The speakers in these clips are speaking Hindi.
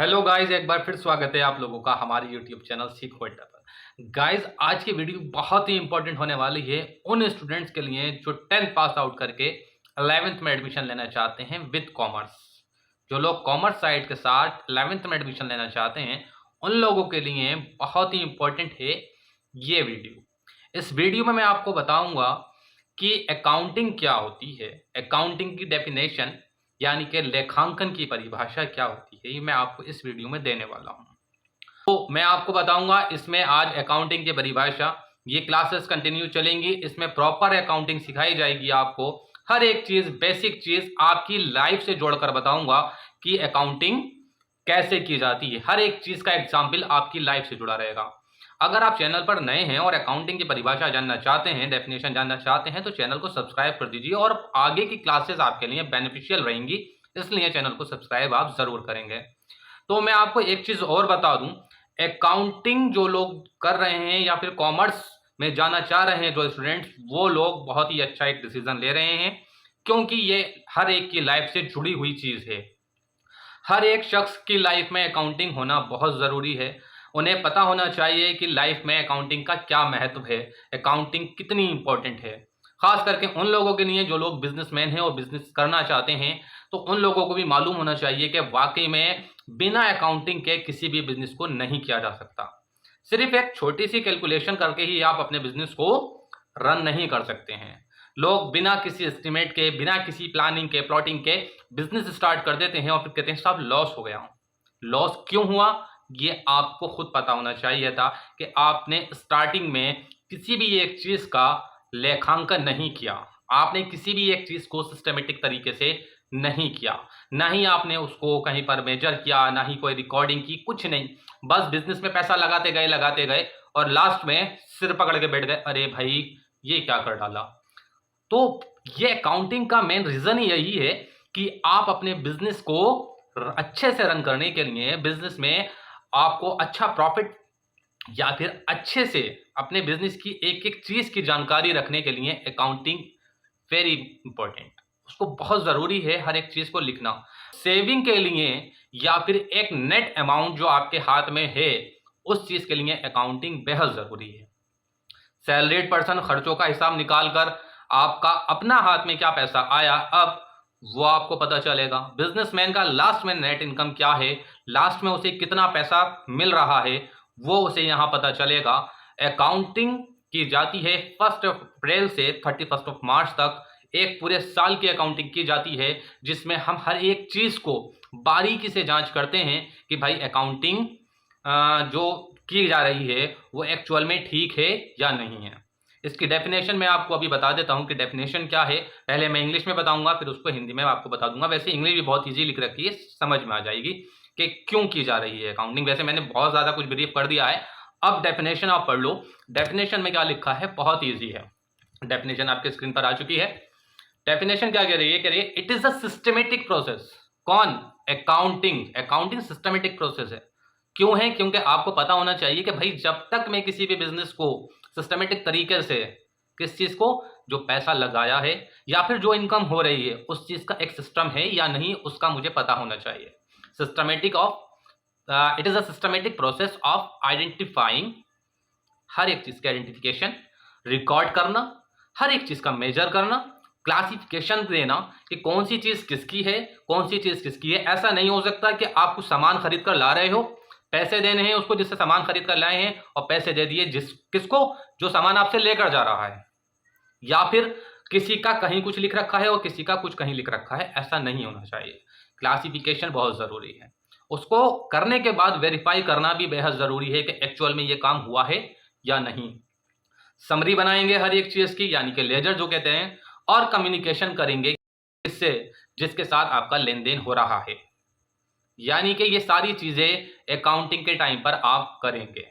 हेलो गाइस, एक बार फिर स्वागत है आप लोगों का हमारे यूट्यूब चैनल सीखो अड्डा पर। गाइस, आज की वीडियो बहुत ही इंपॉर्टेंट होने वाली है उन स्टूडेंट्स के लिए जो 10th पास आउट करके 11th में एडमिशन लेना चाहते हैं विद कॉमर्स। जो लोग कॉमर्स साइड के साथ 11th में एडमिशन लेना चाहते हैं उन लोगों के लिए बहुत ही इंपॉर्टेंट है ये वीडियो। इस वीडियो में मैं आपको बताऊंगा कि अकाउंटिंग क्या होती है, अकाउंटिंग की डेफिनेशन यानी कि लेखांकन की परिभाषा क्या होती है, ये मैं आपको इस वीडियो में देने वाला हूं। तो मैं आपको बताऊंगा इसमें आज अकाउंटिंग की परिभाषा। ये क्लासेस कंटिन्यू चलेंगी, इसमें प्रॉपर अकाउंटिंग सिखाई जाएगी आपको। हर एक चीज, बेसिक चीज आपकी लाइफ से जोड़कर बताऊंगा कि अकाउंटिंग कैसे की जाती है। हर एक चीज का एग्जाम्पल आपकी लाइफ से जुड़ा रहेगा। अगर आप चैनल पर नए हैं और अकाउंटिंग की परिभाषा जानना चाहते हैं, डेफिनेशन जानना चाहते हैं, तो चैनल को सब्सक्राइब कर दीजिए और आगे की क्लासेस आपके लिए बेनिफिशियल रहेंगी, इसलिए चैनल को सब्सक्राइब आप जरूर करेंगे। तो मैं आपको एक चीज और बता दूं, अकाउंटिंग जो लोग कर रहे हैं या फिर कॉमर्स में जाना चाह रहे हैं जो स्टूडेंट्स, वो लोग बहुत ही अच्छा एक डिसीजन ले रहे हैं, क्योंकि ये हर एक की लाइफ से जुड़ी हुई चीज है। हर एक शख्स की लाइफ में अकाउंटिंग होना बहुत ज़रूरी है। उन्हें पता होना चाहिए कि लाइफ में अकाउंटिंग का क्या महत्व है, अकाउंटिंग कितनी इंपॉर्टेंट है। खास करके उन लोगों के लिए जो लोग बिजनेसमैन हैं और बिजनेस करना चाहते हैं, तो उन लोगों को भी मालूम होना चाहिए कि वाकई में बिना अकाउंटिंग के किसी भी बिजनेस को नहीं किया जा सकता। सिर्फ एक छोटी सी कैलकुलेशन करके ही आप अपने बिजनेस को रन नहीं कर सकते हैं। लोग बिना किसी एस्टिमेट के, बिना किसी प्लानिंग के, प्लॉटिंग के बिजनेस स्टार्ट कर देते हैं और फिर कहते हैं साहब लॉस हो गया। लॉस क्यों हुआ, ये आपको खुद पता होना चाहिए था कि आपने स्टार्टिंग में किसी भी एक चीज का लेखांकन नहीं किया। आपने किसी भी एक चीज को सिस्टमेटिक तरीके से नहीं किया, ना ही आपने उसको कहीं पर मेजर किया, ना ही कोई रिकॉर्डिंग की, कुछ नहीं। बस बिजनेस में पैसा लगाते गए और लास्ट में सिर पकड़ के बैठ गए, अरे भाई ये क्या कर डाला। तो ये अकाउंटिंग का मेन रीजन ही यही है कि आप अपने बिजनेस को अच्छे से रन करने के लिए, बिजनेस में आपको अच्छा प्रॉफिट या फिर अच्छे से अपने बिजनेस की एक एक चीज की जानकारी रखने के लिए अकाउंटिंग वेरी इंपॉर्टेंट, उसको बहुत जरूरी है हर एक चीज को लिखना। सेविंग के लिए या फिर एक नेट अमाउंट जो आपके हाथ में है, उस चीज के लिए अकाउंटिंग बेहद जरूरी है। सैलरीड पर्सन खर्चों का हिसाब निकाल कर आपका अपना हाथ में क्या पैसा आया, अब वो आपको पता चलेगा। बिजनेसमैन का लास्ट में नेट इनकम क्या है, लास्ट में उसे कितना पैसा मिल रहा है, वो उसे यहां पता चलेगा। अकाउंटिंग की जाती है 1 अप्रैल से 31 मार्च तक। एक पूरे साल की अकाउंटिंग की जाती है, जिसमें हम हर एक चीज को बारीकी से जांच करते हैं कि भाई अकाउंटिंग जो की जा रही है वो एक्चुअल में ठीक है या नहीं है। इसकी डेफिनेशन मैं आपको अभी बता देता हूं कि डेफिनेशन क्या है। पहले मैं इंग्लिश में बताऊंगा, फिर उसको हिंदी में आपको बता दूंगा। वैसे इंग्लिश भी बहुत इजी लिख रखी है, समझ में आ जाएगी कि क्यों की जा रही है अकाउंटिंग। वैसे मैंने बहुत ज्यादा कुछ ब्रीफ कर दिया है, अब डेफिनेशन आप पढ़ लो। डेफिनेशन में क्या लिखा है, बहुत ईजी है। डेफिनेशन आपके स्क्रीन पर आ चुकी है। डेफिनेशन क्या कह रही है, कह रही है it is a systematic process. कौन? अकाउंटिंग। अकाउंटिंग सिस्टमेटिक प्रोसेस है। क्यों है? क्योंकि आपको पता होना चाहिए कि भाई जब तक मैं किसी भी बिजनेस को सिस्टमेटिक तरीके से, किस चीज को, जो पैसा लगाया है या फिर जो इनकम हो रही है, उस चीज का एक सिस्टम है या नहीं, उसका मुझे पता होना चाहिए। Systematic of it is a systematic process of identifying, हर एक चीज का आइडेंटिफिकेशन, रिकॉर्ड करना, हर एक चीज का मेजर करना, क्लासिफिकेशन देना कि कौन सी चीज किसकी है, कौन सी चीज किसकी है। ऐसा नहीं हो सकता कि आप कुछ सामान खरीद कर ला रहे हो, पैसे देने हैं उसको जिससे सामान खरीद कर लाए हैं, और पैसे दे दिए किसको, जो सामान आपसे लेकर जा रहा है। या फिर किसी का कहीं कुछ लिख रखा है और किसी का कुछ कहीं लिख रखा है, ऐसा नहीं होना चाहिए। क्लासिफिकेशन बहुत जरूरी है। उसको करने के बाद वेरीफाई करना भी बेहद जरूरी है कि एक्चुअल में ये काम हुआ है या नहीं। समरी बनाएंगे हर एक चीज की, यानी कि लेजर जो कहते हैं, और कम्युनिकेशन करेंगे इससे जिसके साथ आपका लेन देन हो रहा है। यानी कि ये सारी चीजें अकाउंटिंग के टाइम पर आप करेंगे।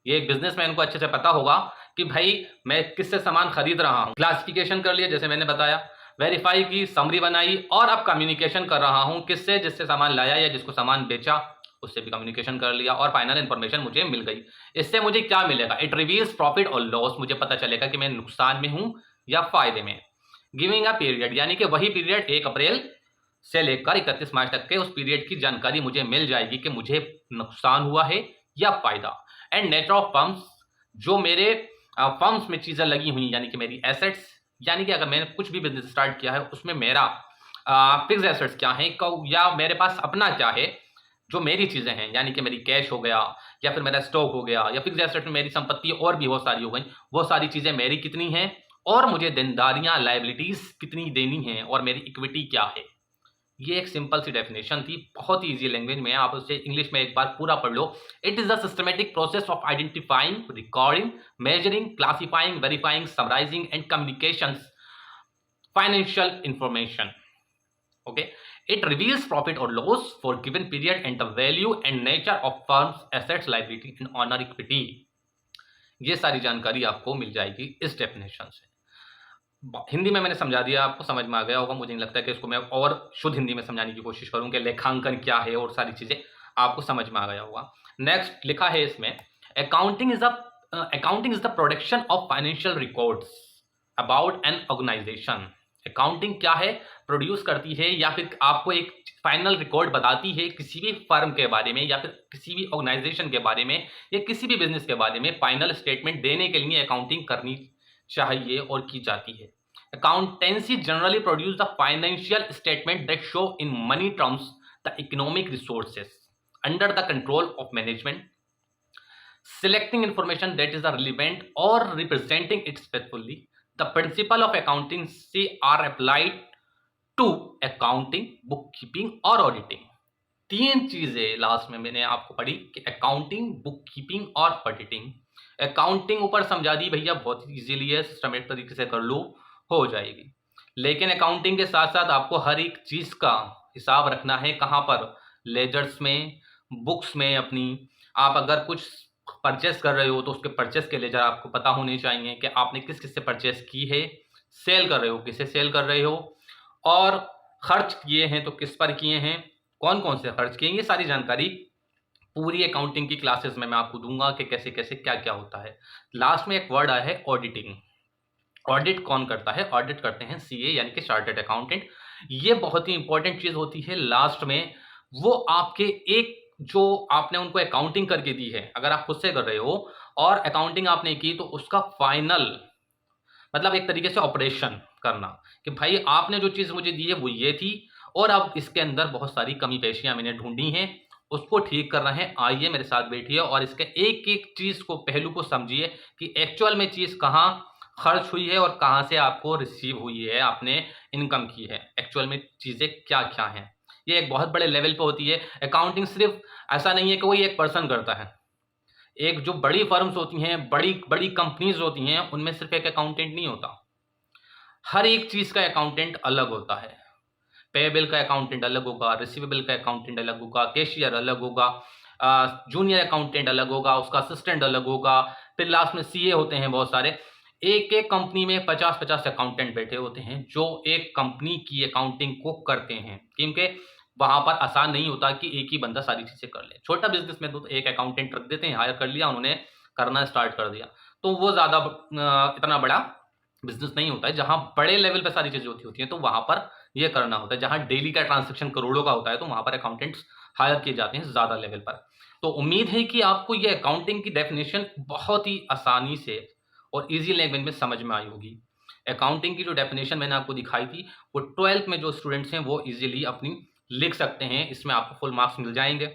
ये एक बिजनेसमैन को अच्छे से पता होगा कि भाई मैं किससे सामान खरीद रहा हूं। क्लासिफिकेशन कर लिया जैसे मैंने बताया, वेरीफाई की, समरी बनाई, और अब कम्युनिकेशन कर रहा हूं किससे, जिससे सामान लाया या जिसको सामान बेचा, उससे भी कम्युनिकेशन कर लिया, और फाइनल इंफॉर्मेशन मुझे मिल गई। इससे मुझे क्या मिलेगा, इट रिवील्स प्रॉफिट और लॉस। मुझे पता चलेगा कि मैं नुकसान में हूं या फायदे में। गिविंग अ पीरियड, यानी कि वही पीरियड 1 अप्रैल से लेकर 31 मार्च तक के उस पीरियड की जानकारी मुझे मिल जाएगी कि मुझे नुकसान हुआ है या फायदा। एंड नेचर ऑफ फर्म्स, जो मेरे फर्म्स में चीज़ें लगी हुई यानी कि मेरी एसेट्स, यानी कि अगर मैंने कुछ भी बिजनेस स्टार्ट किया है उसमें मेरा फिक्स एसेट्स क्या है या मेरे पास अपना क्या है, जो मेरी चीज़ें हैं यानी कि मेरी कैश हो गया या फिर मेरा स्टॉक हो गया या फिक्स एसेट में मेरी संपत्ति और भी बहुत सारी हो गई, वो सारी चीज़ें मेरी कितनी हैं और मुझे देनदारियां लायबिलिटीज कितनी देनी हैं और मेरी इक्विटी क्या है। ये एक सिंपल सी डेफिनेशन थी, बहुत ही इजी लैंग्वेज में, आप उसे इंग्लिश में एक बार पूरा पढ़ लो। It is the systematic process of identifying, recording, measuring, classifying, verifying, summarising and communications financial information. Okay, it reveals profit or loss for given period and the value and nature of firm's assets, liability and owner equity। ये सारी जानकारी आपको मिल जाएगी इस डेफिनेशन से। हिंदी में मैंने समझा दिया, आपको समझ में आ गया होगा। मुझे नहीं लगता कि इसको मैं और शुद्ध हिंदी में समझाने की कोशिश करूं कि लेखांकन क्या है और सारी चीजें आपको समझ में आ गया होगा। नेक्स्ट लिखा है इसमें, accounting is the production of financial records about an organisation. Accounting क्या है, प्रोड्यूस करती है या फिर आपको एक फाइनल रिकॉर्ड बताती है किसी भी फर्म के बारे में या फिर किसी भी ऑर्गेनाइजेशन के बारे में या किसी भी बिजनेस के बारे में फाइनल स्टेटमेंट देने के लिए अकाउंटिंग करनी चाहिए और की जाती है। Accountancy generally produce the financial statement that show in money terms the economic resources under the control of management, selecting information that is relevant or representing it faithfully. The principle of accountancy are applied to accounting, bookkeeping और auditing। तीन चीजें लास्ट में मैंने आपको पढ़ी कि अकाउंटिंग, बुककीपिंग और ऑडिटिंग। अकाउंटिंग ऊपर समझा दी भैया, बहुत इजीली है, सिस्टमेटिक तरीके से कर लो, हो जाएगी। लेकिन अकाउंटिंग के साथ साथ आपको हर एक चीज का हिसाब रखना है। कहाँ पर? लेजर्स में, बुक्स में अपनी। आप अगर कुछ परचेस कर रहे हो तो उसके परचेस के लेजर आपको पता होने चाहिए कि आपने किस किस से परचेस की है, सेल कर रहे हो किसे सेल कर रहे हो, और खर्च किए हैं तो किस पर किए हैं, कौन कौन से खर्च किए, ये सारी जानकारी पूरी अकाउंटिंग की क्लासेस में मैं आपको दूंगा कि कैसे कैसे क्या क्या होता है। लास्ट में एक वर्ड आया है ऑडिटिंग। ऑडिट कौन करता है? ऑडिट करते हैं सीए यानी कि चार्टर्ड अकाउंटेंट। ये बहुत ही इंपॉर्टेंट चीज होती है। लास्ट में वो आपके एक जो आपने उनको अकाउंटिंग करके दी है, अगर आप खुद से कर रहे हो और अकाउंटिंग आपने की, तो उसका फाइनल मतलब एक तरीके से ऑपरेशन करना कि भाई आपने जो चीज मुझे दी है वो ये थी और अब इसके अंदर बहुत सारी कमी पेशियां मैंने ढूंढी हैं, उसको ठीक करना है। आइए मेरे साथ बैठिए और इसके एक एक चीज को, पहलू को समझिए कि एक्चुअल में चीज कहाँ खर्च हुई है और कहाँ से आपको रिसीव हुई है, आपने इनकम की है, एक्चुअल में चीजें क्या क्या हैं। ये एक बहुत बड़े लेवल पे होती है। अकाउंटिंग सिर्फ ऐसा नहीं है कि कोई एक पर्सन करता है। एक जो बड़ी फर्म्स होती हैं, बड़ी बड़ी कंपनीज होती हैं, उनमें सिर्फ एक अकाउंटेंट नहीं होता, हर एक चीज का अकाउंटेंट अलग होता है। पेबल का अकाउंटेंट अलग होगा, रिसीवेबल का अकाउंटेंट अलग होगा, कैशियर अलग होगा, जूनियर अकाउंटेंट अलग होगा, उसका असिस्टेंट अलग होगा, फिर लास्ट में सीए होते हैं बहुत सारे। एक एक कंपनी में 50-50 अकाउंटेंट बैठे होते हैं जो एक कंपनी की अकाउंटिंग को करते हैं, क्योंकि वहां पर आसान नहीं होता कि एक ही बंदा सारी चीजें कर ले। छोटा बिजनेस में तो एक अकाउंटेंट रख देते हैं, हायर कर लिया उन्होंने, करना स्टार्ट कर दिया, तो वो ज्यादा इतना बड़ा बिजनेस नहीं होता है। जहां बड़े लेवल पे सारी चीजें होती हैं तो वहां पर ये करना होता है। जहां डेली का ट्रांजेक्शन करोड़ों का होता है तो वहां पर अकाउंटेंट्स हायर किए जाते हैं ज्यादा लेवल पर। तो उम्मीद है कि आपको ये अकाउंटिंग की डेफिनेशन बहुत ही आसानी से और इजी लैंग्वेज में समझ में आई होगी। अकाउंटिंग की जो डेफिनेशन मैंने आपको दिखाई थी वो 12th में जो स्टूडेंट्स हैं वो इजीली अपनी लिख सकते हैं, इसमें आपको फुल मार्क्स मिल जाएंगे।